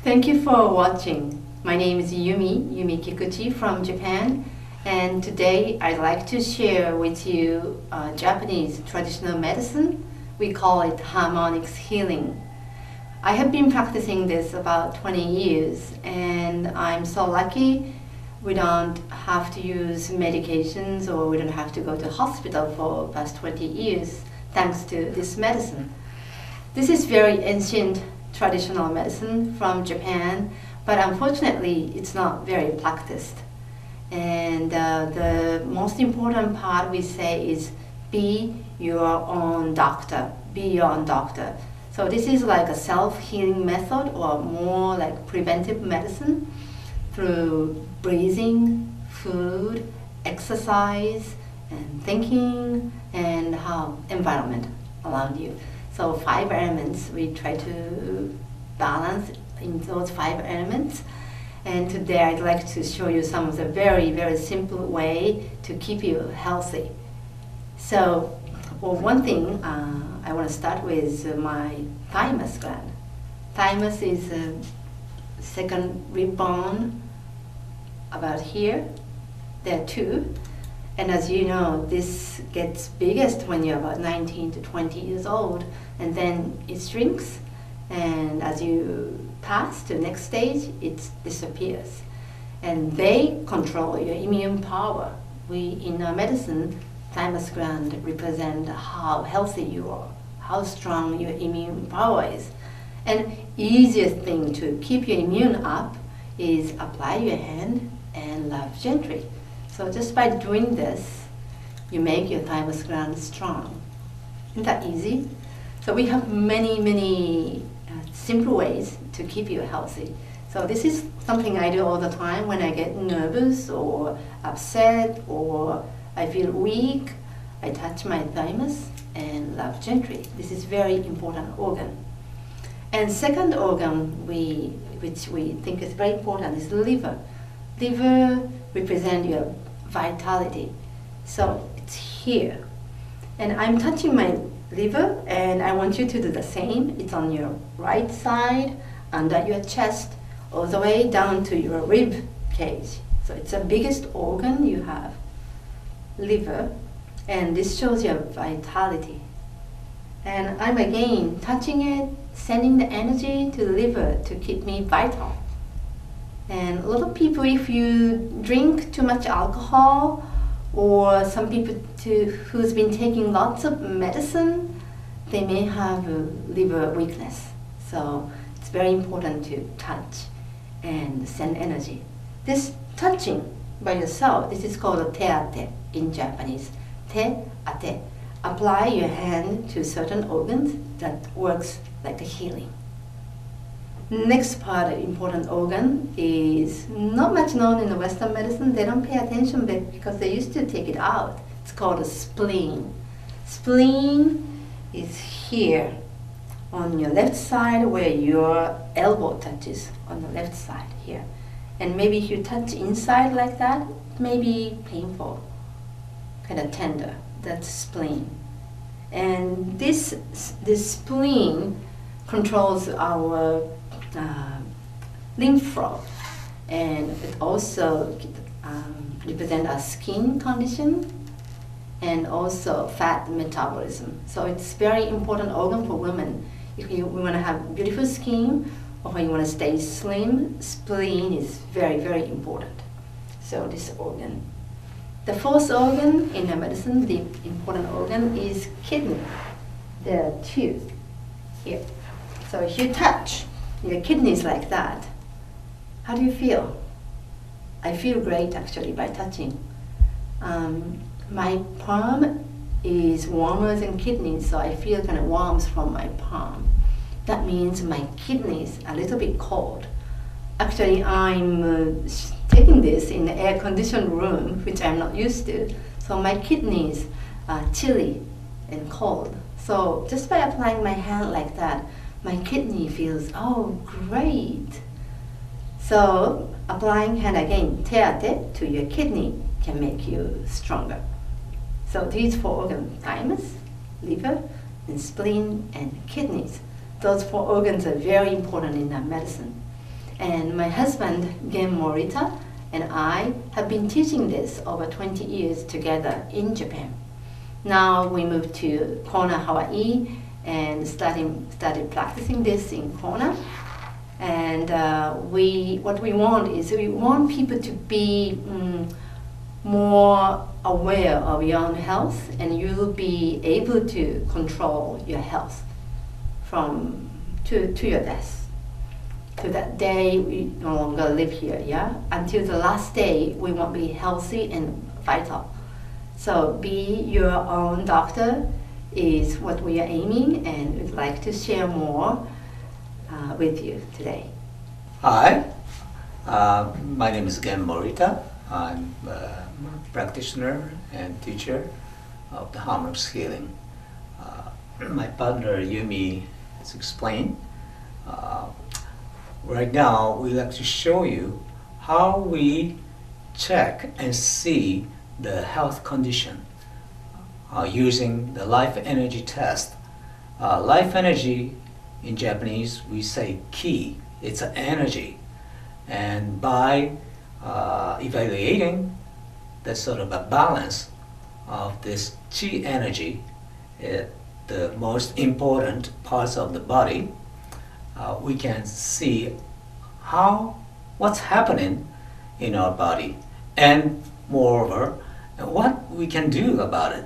Thank you for watching. My name is Yumi Kikuchi from Japan, and today I'd like to share with you Japanese traditional medicine. We call it Harmonics Healing. I have been practicing this about 20 years, and I'm so lucky we don't have to use medications or we don't have to go to hospital for the past 20 years thanks to this medicine. This is very ancient traditional medicine from Japan, but unfortunately it's not very practiced. And the most important part we say is be your own doctor, be your own doctor. So this is like a self-healing method or more like preventive medicine through breathing, food, exercise, and thinking, and how environment around you. So 5 elements, we try to balance in those 5 elements. And today I'd like to show you some of the very, very simple way to keep you healthy. So, well, one thing I want to start with my thymus gland. Thymus is the second rib bone about here. There are 2. And as you know, this gets biggest when you're about 19 to 20 years old, and then it shrinks, and as you pass to the next stage, it disappears. And they control your immune power. In our medicine, thymus gland represent how healthy you are, how strong your immune power is. And easiest thing to keep your immune up is apply your hand and love gently. So just by doing this, you make your thymus gland strong. Isn't that easy? So we have many simple ways to keep you healthy. So this is something I do all the time when I get nervous or upset or I feel weak. I touch my thymus and love gently. This is very important organ. And second organ which we think is very important is the liver. Liver represents your vitality. So it's here. And I'm touching my liver, and I want you to do the same. It's on your right side, under your chest, all the way down to your rib cage. So it's the biggest organ you have, liver, and this shows your vitality. And I'm again touching it, sending the energy to the liver to keep me vital. And a lot of people, if you drink too much alcohol, or some people who's been taking lots of medicine, they may have a liver weakness. So it's very important to touch and send energy. This touching by yourself, this is called te-ate in Japanese. Te-ate. Apply your hand to certain organs that works like a healing. Next part, important organ, is not much known in the Western medicine. They don't pay attention because they used to take it out. It's called a spleen. Spleen is here on your left side where your elbow touches, on the left side here. And maybe if you touch inside like that, it may be painful, kind of tender. That's spleen. And this spleen controls our lymph flow, and it also represents our skin condition and also fat metabolism. So it's very important organ for women. If you want to have beautiful skin or you want to stay slim, spleen is very, very important. So this organ. The fourth organ in the medicine, the important organ, is kidney. There are 2 here. So if you touch your kidneys like that, how do you feel? I feel great actually by touching. My palm is warmer than kidneys, so I feel kind of warmth from my palm. That means my kidneys are a little bit cold. Actually, I'm taking this in the air-conditioned room, which I'm not used to, so my kidneys are chilly and cold. So just by applying my hand like that, my kidney feels, oh, great. So applying hand again, te-ate, to your kidney can make you stronger. So these 4 organs, thymus, liver, and spleen, and kidneys. Those 4 organs are very important in our medicine. And my husband, Yumi Morita, and I have been teaching this over 20 years together in Japan. Now we moved to Kona, Hawaii, and started practicing this in Kona. And what we want is we want people to be more aware of your own health, and you'll be able to control your health from to your death. To that day we no longer live here, yeah? Until the last day we want to be healthy and vital. So be your own doctor is what we are aiming, and we'd like to share more with you today. Hi, my name is Yumi Morita. I'm a practitioner and teacher of the Harmonics Healing. My partner Yumi has explained. Right now, we'd like to show you how we check and see the health condition using the life energy test. Life energy in Japanese, we say ki. It's an energy. And by evaluating the sort of a balance of this chi energy, the most important parts of the body, we can see what's happening in our body, and moreover, what we can do about it.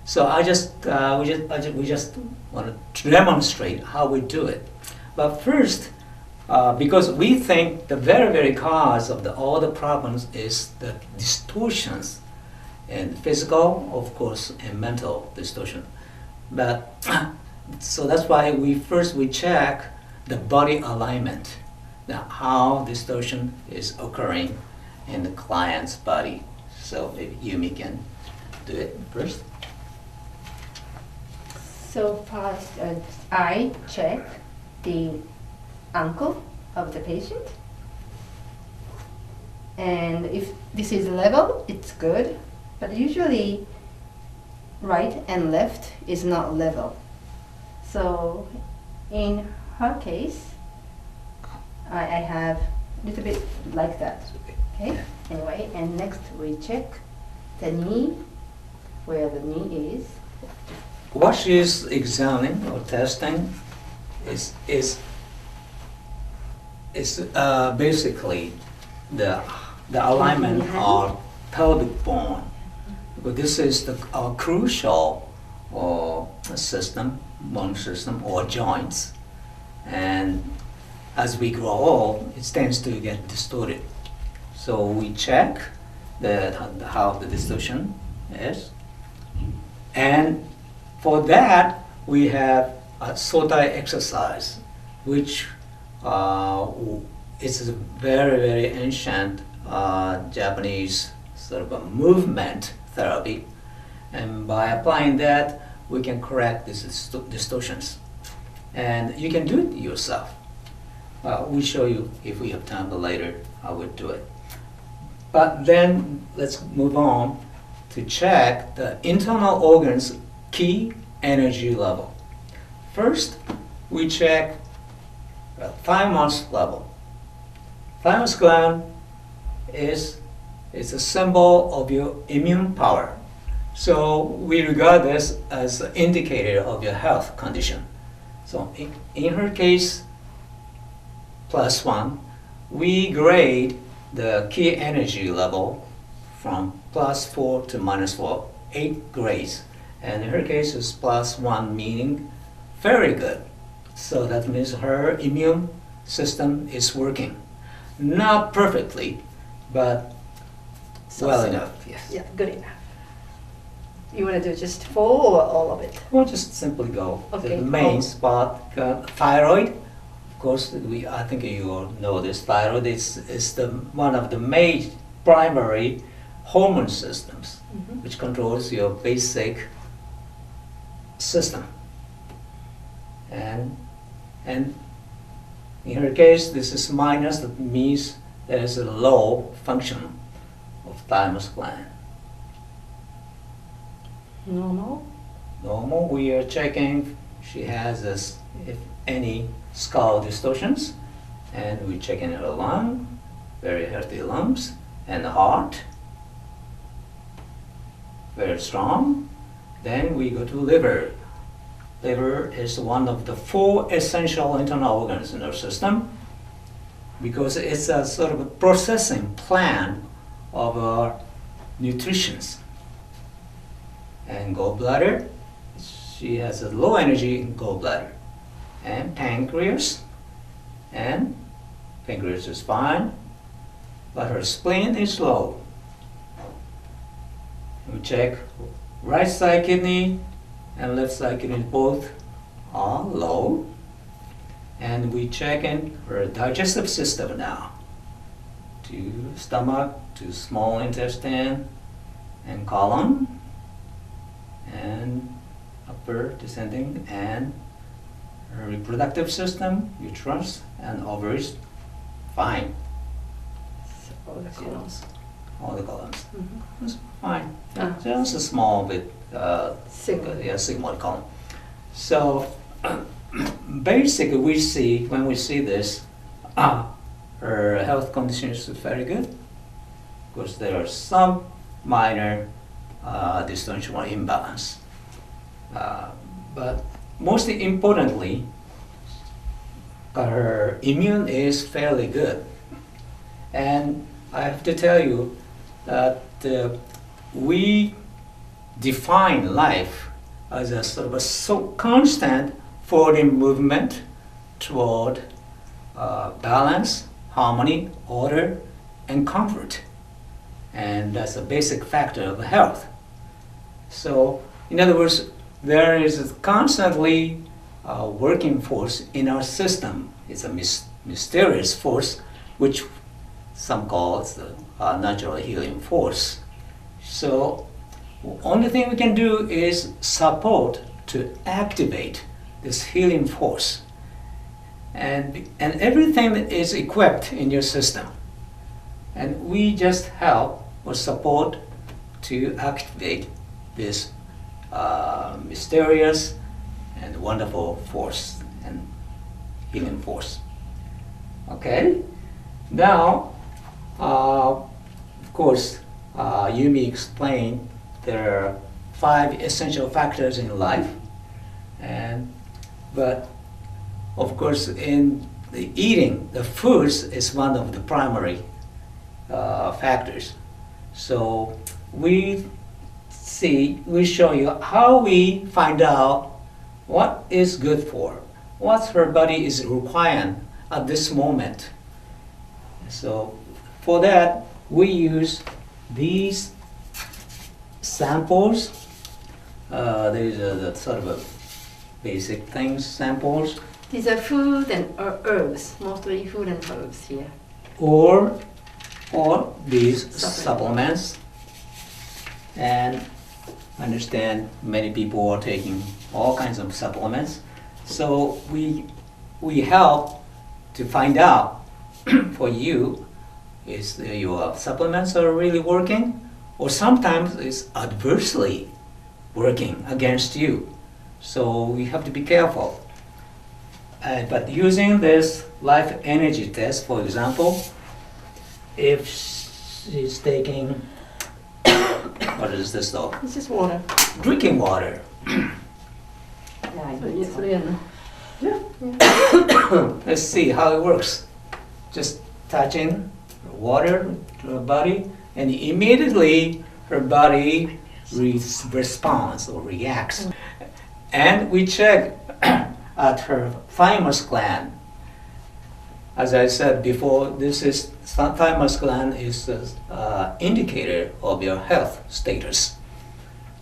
So we just want to demonstrate how we do it. But first, because we think the very cause of all the problems is the distortions, and physical, of course, and mental distortion. But so that's why we check the body alignment, how distortion is occurring in the client's body. So maybe Yumi can do it first. So first, I check the ankle of the patient, and if this is level, it's good. But usually, right and left is not level. So in her case, I have a little bit like that. Okay. Anyway, and next we check the knee, where the knee is. What she's examining or testing is basically the alignment of pelvic bone. But this is our crucial system, bone system or joints, and as we grow old, it tends to get distorted. So we check how the distortion is, and for that we have a sotai exercise, which is a very ancient Japanese sort of a movement therapy, and by applying that we can correct these distortions, and you can do it yourself. We'll show you if we have time later how we do it. But then let's move on to check the internal organs ki energy level. First, we check thymus level. Thymus gland is a symbol of your immune power. So we regard this as an indicator of your health condition. So in her case, +1, we grade the ki energy level from +4 to -4, 8 grades. And in her case, it's +1, meaning very good. So that means her immune system is working. Not perfectly, but well enough. Yes. Yeah, good enough. You want to do just 4 or all of it? We'll just simply go to Okay, the main spot, thyroid. Of course, I think you all know this. Thyroid is one of the main primary hormone systems, which controls your basic system. And in her case, this is minus. That means there is a low function of thymus gland. Normal? Normal, we are checking she has this, if any, skull distortions. And we check in her lung, very healthy lungs, and the heart, very strong. Then we go to liver. Liver is one of the 4 essential internal organs in our system because it's a sort of a processing plant of our nutrition. And gallbladder, she has a low energy in gallbladder. And pancreas is fine, but her spleen is low. We check right side kidney and left side kidney, both are low. And we check in her digestive system now, to stomach, to small intestine, and colon, and upper descending, and her reproductive system, uterus, and ovaries, fine. All the columns. All the columns. Mm-hmm. It's fine. Ah. Just a small bit, sigmoid column. So basically, when we see this, her health condition is very good. Of course, there are some minor dysfunctional imbalance, but most importantly, her immune is fairly good. And I have to tell you that we define life as a sort of a so constant forward movement toward balance, harmony, order, and comfort. And that's a basic factor of health. So, in other words, there is a constantly working force in our system. It's a mysterious force, which some call it the natural healing force. So, only thing we can do is support to activate this healing force. And everything is equipped in your system. And we just help or support to activate this mysterious and wonderful force and healing force. Okay? Now, of course, Yumi explained there are 5 essential factors in life, but of course in the eating, the foods is one of the primary factors. So we show you how we find out what is good for, what her body is requiring at this moment. So for that, we use these samples. These are the sort of a basic things, samples. These are food and herbs, mostly food and herbs here. Or these supplements. And I understand many people are taking all kinds of supplements. So we help to find out for you is your supplements are really working, or sometimes it's adversely working against you. So we have to be careful. But using this life energy test, for example, if she's taking, what is this though? It's just water. Drinking water. Let's see how it works. Just touching water to her body, and immediately her body responds or reacts. And we check at her thymus gland. As I said before, thymus gland is an indicator of your health status.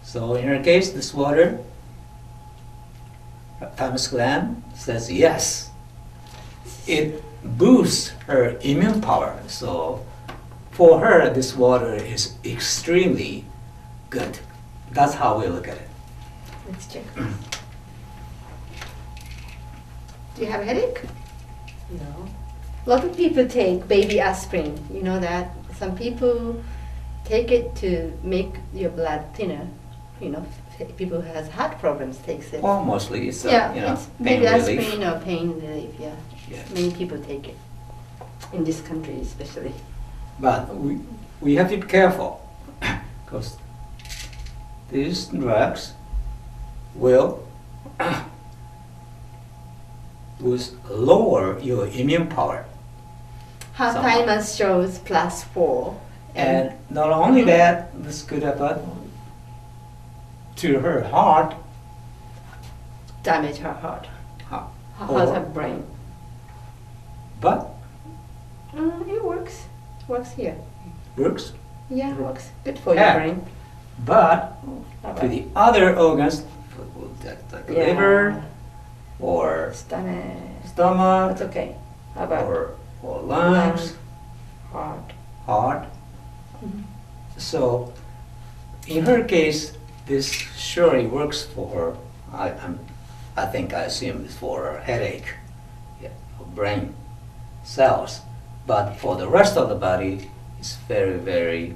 So in her case, this water, thymus gland says yes. It boosts her immune power. So for her, this water is extremely good. That's how we look at it. Let's check. Do you have a headache? No. A lot of people take baby aspirin. You know that? Some people take it to make your blood thinner. You know, people who has heart problems takes it. Well, mostly it's Yeah, you know, it's pain baby relief. aspirin or pain relief, yeah. Yeah. Many people take it. in this country especially. But we have to be careful because these drugs will lower your immune power. Her Somehow. thymus shows +4. And not only that, this could happen to her heart, Damage her heart. uh, Her brain. but It works. Works here. works. Yeah, works. Good for Yeah. your brain. But How to about the other organs, like Yeah. liver or stomach? stomach That's okay. How about or lungs, heart? heart. Mhm. So in her case, this surely works for her. I think I assume it's for her headache, brain cells. But for the rest of the body, it's very, very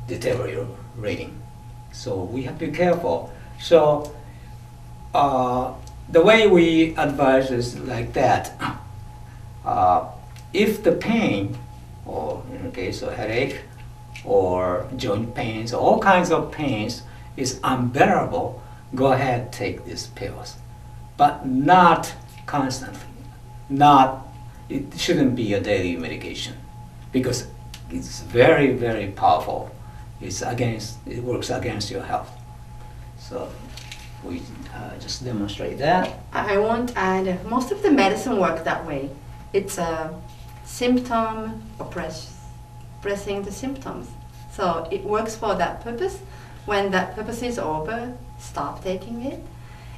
deteriorating. So we have to be careful. So the way we advise is like that. If the pain, or in the case of headache, or joint pains, all kinds of pains is unbearable, go ahead, take these pills. But not constantly. It shouldn't be a daily medication because it's very, very powerful. It works against your health. So we just demonstrate that. I want to add, most of the medicine work that way. It's a symptom oppressing the symptoms. So it works for that purpose. When that purpose is over, stop taking it.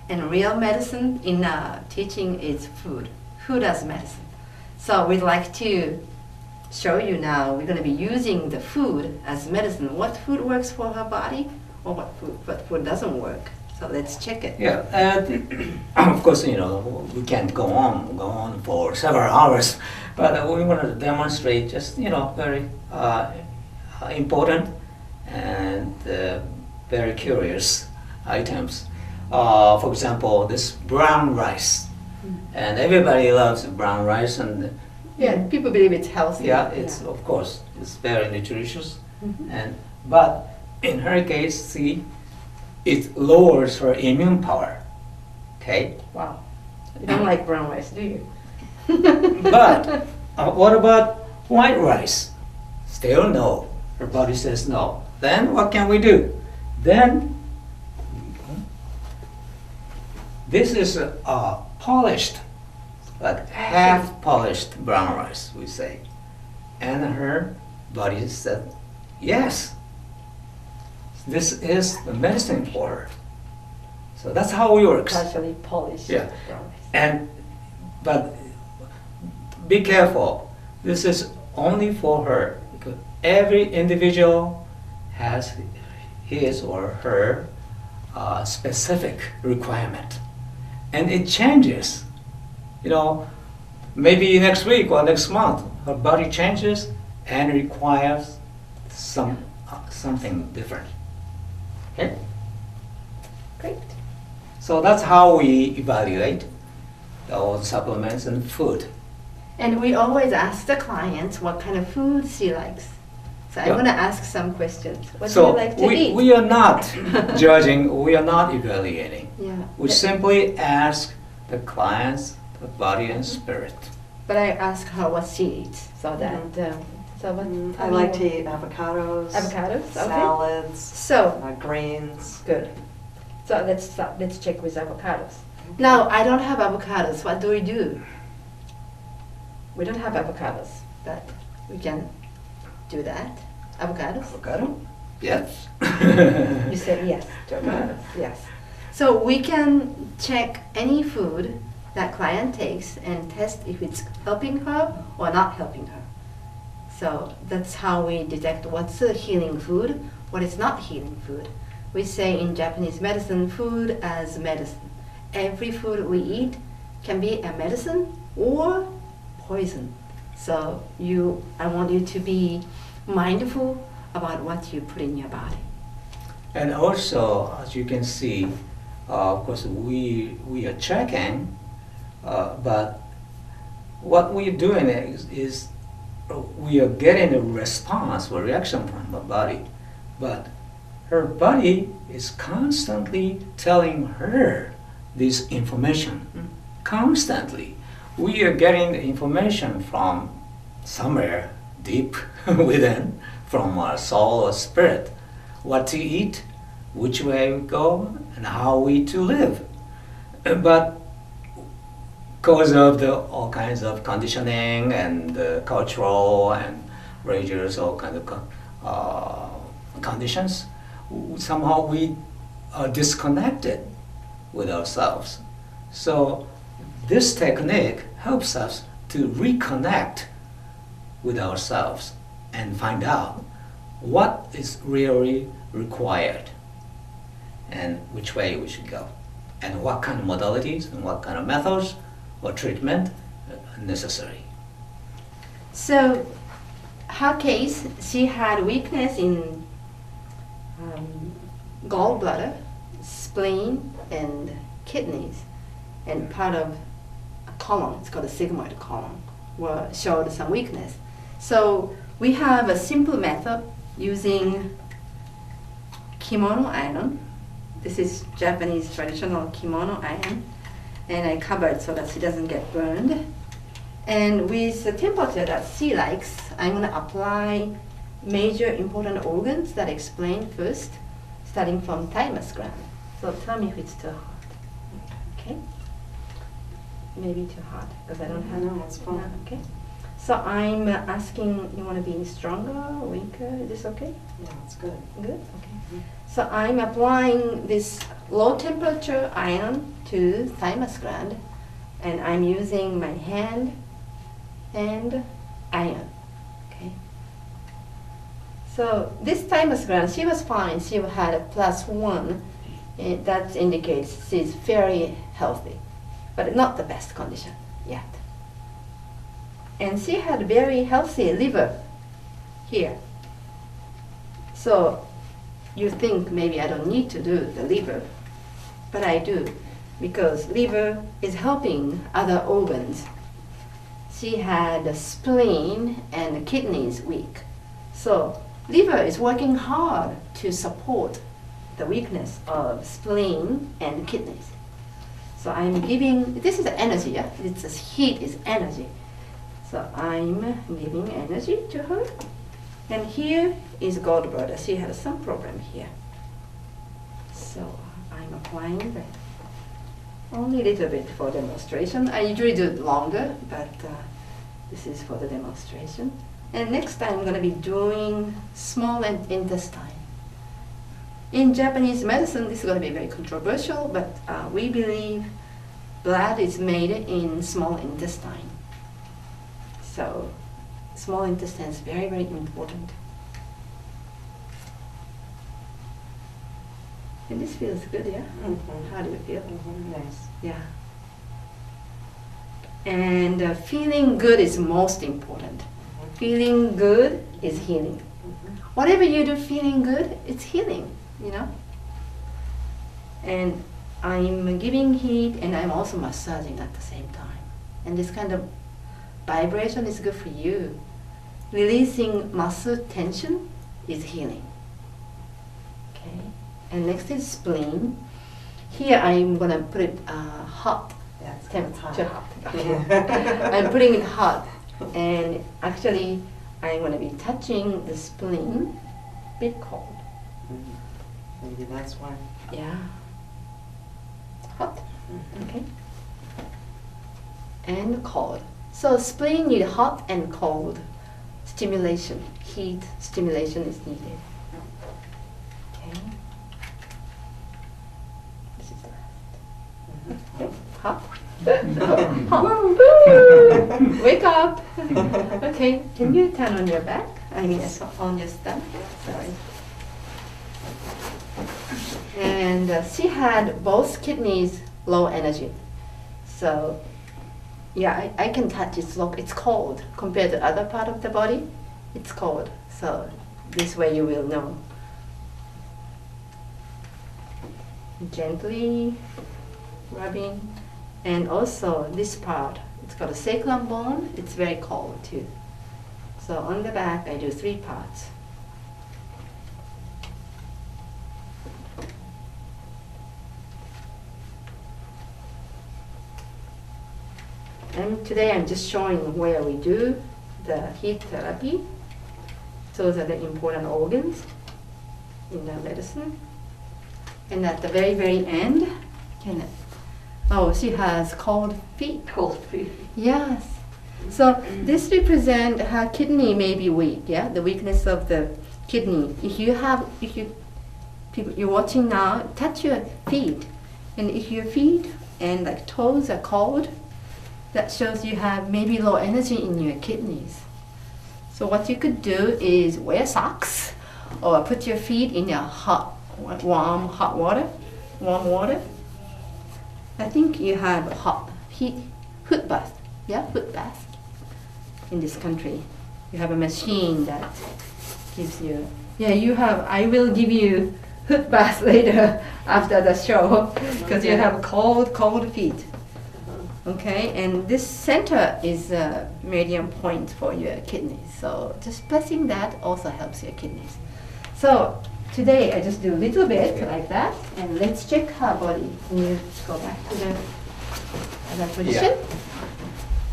And real medicine in teaching is food. Food as medicine. So we'd like to show you now, we're going to be using the food as medicine. What food works for her body or what food doesn't work. So let's check it. Yeah, and of course, we can't go on for several hours, but we want to demonstrate just, very important and very curious items. For example, this brown rice, and everybody loves brown rice, and Yeah, people believe it's healthy. yeah, it's of course it's very nutritious, Mhm. but in her case, see, it lowers her immune power. Okay, Wow. You don't like brown rice, do you? but what about white rice? Still no. Her body says no. Then what can we do? Then this is a polished, like half polished brown rice, we say. And her body said, yes, this is the medicine for her. So that's how it works. Partially polished Yeah. brown rice. But be careful. This is only for her because every individual has his or her specific requirement, and it changes. Maybe next week or next month, her body changes and requires something different. Okay. Great. So that's how we evaluate all supplements and food. And we always ask the clients what kind of food she likes. So I'm Yeah. going to ask some questions. What do So you like to eat? we are not judging, we are not evaluating. Yeah. We simply ask the clients, the body and spirit. But I ask her what she eats, so that. So what? I like to eat avocados, Avocados, okay. salads, So grains. good. So let's check with avocados. Now I don't have avocados. What do we do? We don't have avocados, but we can do that. Avocados. Avocado? Yes. You said yes to avocados. Yes. So we can check any food that client takes and test if it's helping her or not helping her. So that's how we detect what's a healing food, what is not healing food. We say in Japanese medicine, food as medicine. Every food we eat can be a medicine or poison. So I want you to be mindful about what you put in your body. And also, as you can see, of course, we are checking, but what we're doing is we are getting a response or reaction from the body, but her body is constantly telling her this information. Constantly. We are getting the information from somewhere deep within, from our soul or spirit, what to eat, which way we go, and how we to live. But because of all kinds of conditioning and cultural and religious, all kinds of conditions, somehow we are disconnected with ourselves. So this technique helps us to reconnect with ourselves and find out what is really required and which way we should go, and what kind of modalities and what kind of methods or treatment are necessary. So, her case, she had weakness in gallbladder, spleen, and kidneys, and part of a colon, it's called a sigmoid colon, showed some weakness. So we have a simple method using kimono iron. This is Japanese traditional kimono iron, and I covered so that she doesn't get burned. And with the temperature that she likes, I'm going to apply major important organs that I explained first, starting from thymus gland. So tell me if it's too hot. Okay? Maybe too hot because I don't have. No, it's fine. No, okay. So I'm asking, you want to be stronger, weaker? Is this okay? Yeah, it's good. Good. Okay. So I'm applying this low temperature iron to thymus gland, and I'm using my hand and iron. Okay. So this thymus gland, she was fine. She had a +1. That indicates she's very healthy, but not the best condition yet. And she had very healthy liver here. So you think maybe I don't need to do the liver, but I do, because liver is helping other organs. She had the spleen and the kidneys weak. So liver is working hard to support the weakness of spleen and kidneys. So I'm giving, this is the energy, yeah? It's a heat is energy. So I'm giving energy to her. And here is gallbladder. She has some problem here. So I'm applying that. Only a little bit for demonstration. I usually do it longer, but this is for the demonstration. And next time I'm going to be doing small intestine. In Japanese medicine, this is going to be very controversial, but we believe blood is made in small intestine. So small intestine is very, very important. And this feels good, yeah? Mm-hmm. How do you feel? Mm-hmm. Nice. Yeah. And feeling good is most important. Mm-hmm. Feeling good is healing. Mm-hmm. Whatever you do feeling good, it's healing, you know? And I'm giving heat and I'm also massaging at the same time. And this kind of vibration is good for you. Releasing muscle tension is healing. Okay. And next is spleen. Here I'm gonna put it hot. That's Temperature hot. Yeah. I'm putting it hot. And actually I'm gonna be touching the spleen. Bit cold. Mm-hmm. Maybe that's why. Yeah. Hot. Mm-hmm. Okay. And cold. So spleen need hot and cold stimulation. Heat stimulation is needed. Okay. This is the last. Okay. Hot. Hot. Wake up. Okay. Can you turn on your back? I mean, on your stomach. Sorry. And she had both kidneys low energy. So yeah, I can touch it. Look, it's cold compared to other part of the body. It's cold. So this way you will know. Gently rubbing, and also this part, It's called a sacrum bone. It's very cold too. So on the back, I do 3 parts. And today I'm just showing where we do the heat therapy. Those are the important organs in the medicine. And at the very, very end, she has cold feet. Cold feet. Yes. So this represents her kidney may be weak, yeah, the weakness of the kidney. You're watching now, touch your feet. And if your feet and like toes are cold, that shows you have maybe low energy in your kidneys. So what you could do is wear socks or put your feet in your warm water. I think you have foot bath. Yeah, foot bath in this country. You have a machine that gives you. Yeah, you have. I will give you foot bath later after the show because you have cold feet. Okay, and this center is a medium point for your kidneys. So just pressing that also helps your kidneys. So today I just do a little bit like that, and let's check her body. Can you go back to the other position?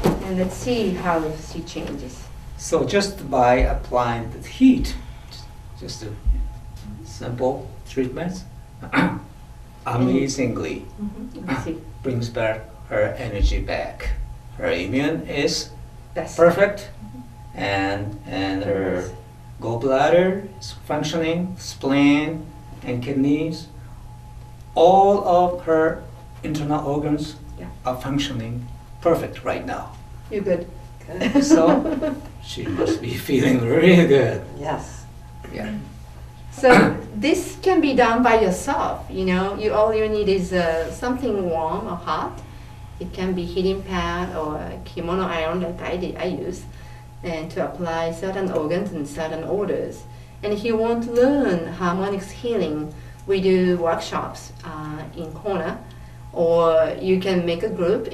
And let's see how she changes. So just by applying the heat, just a simple treatments, amazingly brings back her energy back. Her immune is perfect, and her gallbladder is functioning, spleen and kidneys. All of her internal organs are functioning perfect right now. You're good. So she must be feeling really good. Yes. Yeah. So this can be done by yourself. All you need is something warm or hot. It can be heating pad or kimono iron like I use, and to apply certain organs and certain orders. And if you want to learn harmonics healing, we do workshops in Kona, or you can make a group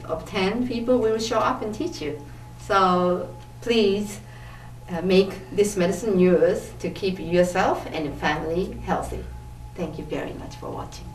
of 10 people. We will show up and teach you. So please make this medicine yours to keep yourself and your family healthy. Thank you very much for watching.